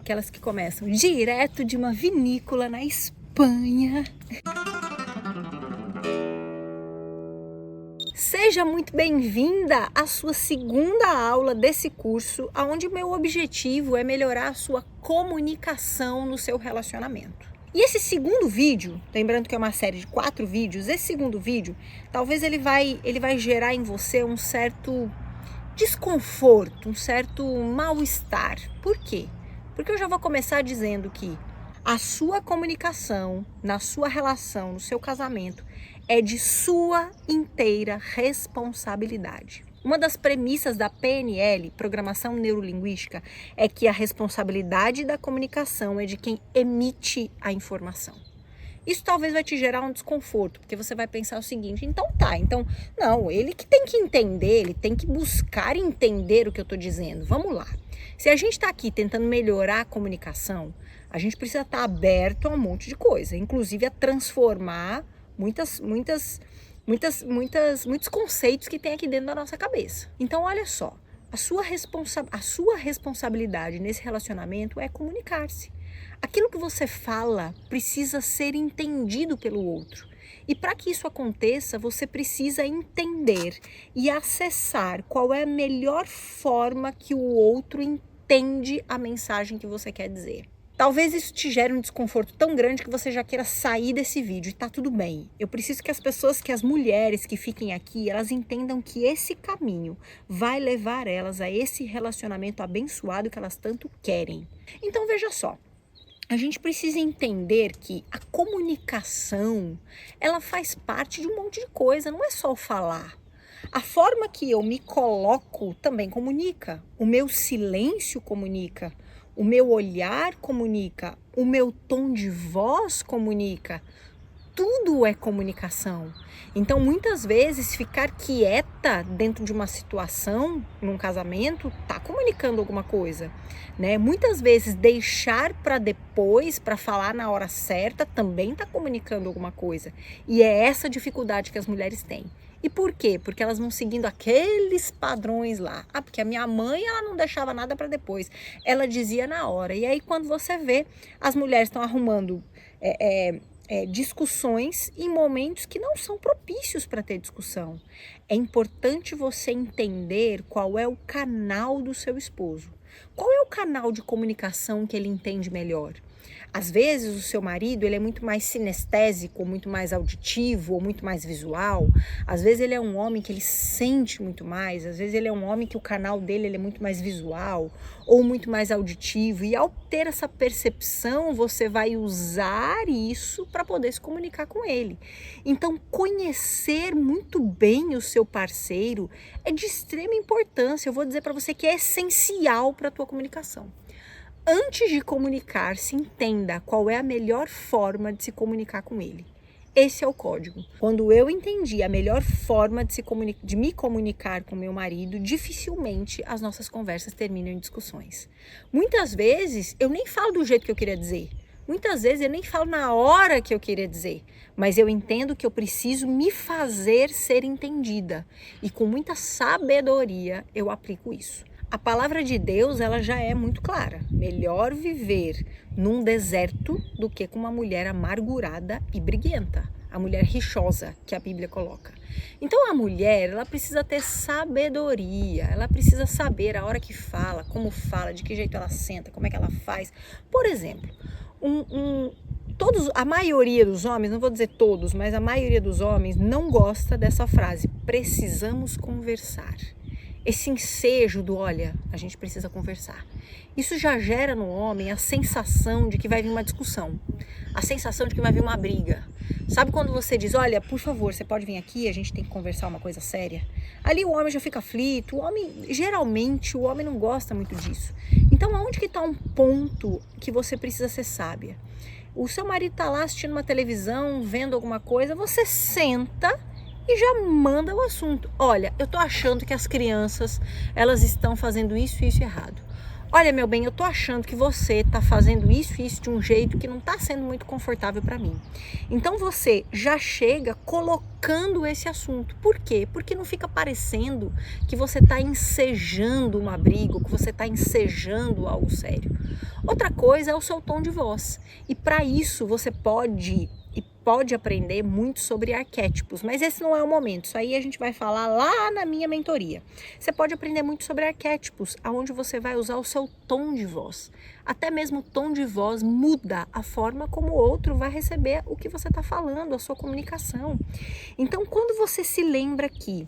aquelas que começam direto de uma vinícola na Espanha. Seja muito bem-vinda à sua segunda aula desse curso, onde o meu objetivo é melhorar a sua comunicação no seu relacionamento. E esse segundo vídeo, lembrando que é uma série de 4 vídeos, esse segundo vídeo, talvez ele vai gerar em você um certo desconforto, um certo mal-estar. Por quê? Porque eu já vou começar dizendo que a sua comunicação, na sua relação, no seu casamento, é de sua inteira responsabilidade. Uma das premissas da PNL, Programação Neurolinguística, é que a responsabilidade da comunicação é de quem emite a informação. Isso talvez vai te gerar um desconforto, porque você vai pensar o seguinte, então, não, ele que tem que entender, ele tem que buscar entender o que eu estou dizendo. Vamos lá. Se a gente está aqui tentando melhorar a comunicação, a gente precisa estar aberto a um monte de coisa, inclusive a transformar muitos conceitos que tem aqui dentro da nossa cabeça. Então, olha só, a sua responsabilidade nesse relacionamento é comunicar-se. Aquilo que você fala precisa ser entendido pelo outro. E para que isso aconteça, você precisa entender e acessar qual é a melhor forma que o outro entende a mensagem que você quer dizer. Talvez isso te gere um desconforto tão grande que você já queira sair desse vídeo, e tá tudo bem. Eu preciso que as mulheres que fiquem aqui, elas entendam que esse caminho vai levar elas a esse relacionamento abençoado que elas tanto querem. Então veja só. A gente precisa entender que a comunicação, ela faz parte de um monte de coisa, não é só o falar. A forma que eu me coloco também comunica, o meu silêncio comunica, o meu olhar comunica, o meu tom de voz comunica. Tudo é comunicação. Então, muitas vezes, ficar quieta dentro de uma situação, num casamento, tá comunicando alguma coisa, né? Muitas vezes, deixar para depois, para falar na hora certa, também tá comunicando alguma coisa. E é essa dificuldade que as mulheres têm. E por quê? Porque elas vão seguindo aqueles padrões lá. Ah, porque a minha mãe, ela não deixava nada para depois. Ela dizia na hora. E aí, quando você vê, as mulheres estão arrumando discussões em momentos que não são propícios para ter discussão. É importante você entender qual é o canal do seu esposo. Qual é o canal de comunicação que ele entende melhor? Às vezes o seu marido ele é muito mais sinestésico, ou muito mais auditivo, ou muito mais visual. Às vezes ele é um homem que ele sente muito mais. Às vezes ele é um homem que o canal dele ele é muito mais visual ou muito mais auditivo. E ao ter essa percepção, você vai usar isso para poder se comunicar com ele. Então, conhecer muito bem o seu parceiro é de extrema importância. Eu vou dizer para você que é essencial para a tua comunicação. Antes de comunicar, se entenda qual é a melhor forma de se comunicar com ele. Esse é o código. Quando eu entendi a melhor forma de me comunicar com meu marido, dificilmente as nossas conversas terminam em discussões. Muitas vezes eu nem falo do jeito que eu queria dizer. Muitas vezes eu nem falo na hora que eu queria dizer. Mas eu entendo que eu preciso me fazer ser entendida. E com muita sabedoria eu aplico isso. A palavra de Deus, ela já é muito clara. Melhor viver num deserto do que com uma mulher amargurada e briguenta. A mulher rixosa, que a Bíblia coloca. Então a mulher, ela precisa ter sabedoria. Ela precisa saber a hora que fala, como fala, de que jeito ela senta, como é que ela faz. Por exemplo, a maioria dos homens, não vou dizer todos, mas a maioria dos homens não gosta dessa frase. Precisamos conversar. Esse ensejo do, olha, a gente precisa conversar. Isso já gera no homem a sensação de que vai vir uma discussão. A sensação de que vai vir uma briga. Sabe quando você diz, olha, por favor, você pode vir aqui, a gente tem que conversar uma coisa séria? Ali o homem já fica aflito, geralmente o homem não gosta muito disso. Então, aonde que está um ponto que você precisa ser sábia? O seu marido está lá assistindo uma televisão, vendo alguma coisa, você senta e já manda o assunto. Olha, eu tô achando que as crianças, elas estão fazendo isso e isso errado. Olha, meu bem, eu tô achando que você tá fazendo isso e isso de um jeito que não tá sendo muito confortável para mim. Então você já chega colocando esse assunto. Por quê? Porque não fica parecendo que você tá ensejando uma briga, ou que você tá ensejando algo sério. Outra coisa é o seu tom de voz. E para isso você pode aprender muito sobre arquétipos, mas esse não é o momento. Isso aí a gente vai falar lá na minha mentoria. Você pode aprender muito sobre arquétipos, aonde você vai usar o seu tom de voz. Até mesmo o tom de voz muda a forma como o outro vai receber o que você está falando, a sua comunicação. Então, quando você se lembra que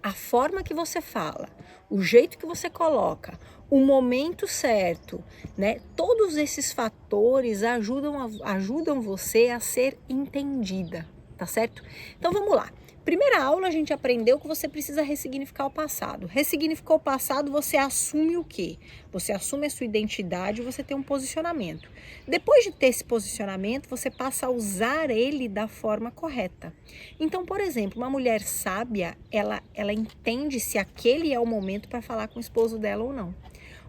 a forma que você fala, o jeito que você coloca, o momento certo, né? Todos esses fatores ajudam você a ser entendida, tá certo? Então vamos lá. Primeira aula a gente aprendeu que você precisa ressignificar o passado. Ressignificou o passado, você assume o quê? Você assume a sua identidade, você tem um posicionamento. Depois de ter esse posicionamento, você passa a usar ele da forma correta. Então, por exemplo, uma mulher sábia, ela entende se aquele é o momento para falar com o esposo dela ou não.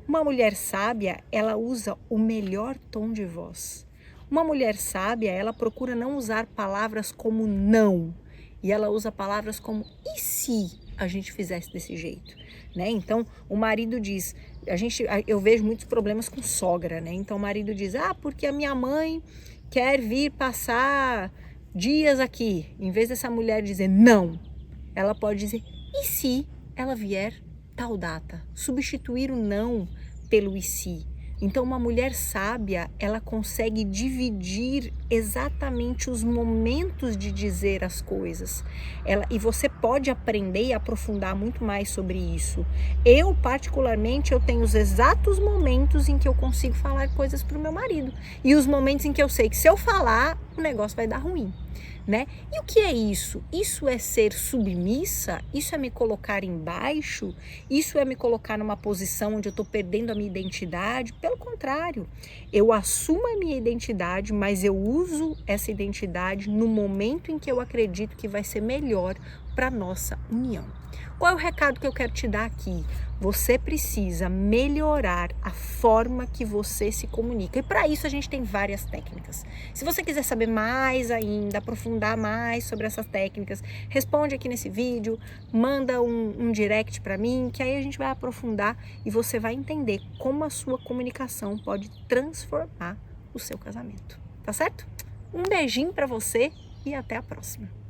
Uma mulher sábia, ela usa o melhor tom de voz. Uma mulher sábia, ela procura não usar palavras como não. E ela usa palavras como e se a gente fizesse desse jeito, né? Então, o marido diz, eu vejo muitos problemas com sogra, né? Então, o marido diz, porque a minha mãe quer vir passar dias aqui. Em vez dessa mulher dizer não, ela pode dizer, e se ela vier tal data? Substituir o não pelo e se. Então, uma mulher sábia, ela consegue dividir exatamente os momentos de dizer as coisas. E você pode aprender e aprofundar muito mais sobre isso. Eu, particularmente, eu tenho os exatos momentos em que eu consigo falar coisas para o meu marido. E os momentos em que eu sei que se eu falar, o negócio vai dar ruim. Né? E o que é isso? Isso é ser submissa? Isso é me colocar embaixo? Isso é me colocar numa posição onde eu estou perdendo a minha identidade? Pelo contrário, eu assumo a minha identidade, mas eu uso essa identidade no momento em que eu acredito que vai ser melhor para nossa união. Qual é o recado que eu quero te dar aqui? Você precisa melhorar a forma que você se comunica. E para isso a gente tem várias técnicas. Se você quiser saber mais ainda, aprofundar mais sobre essas técnicas, responde aqui nesse vídeo, manda um direct para mim, que aí a gente vai aprofundar e você vai entender como a sua comunicação pode transformar o seu casamento. Tá certo? Um beijinho para você e até a próxima.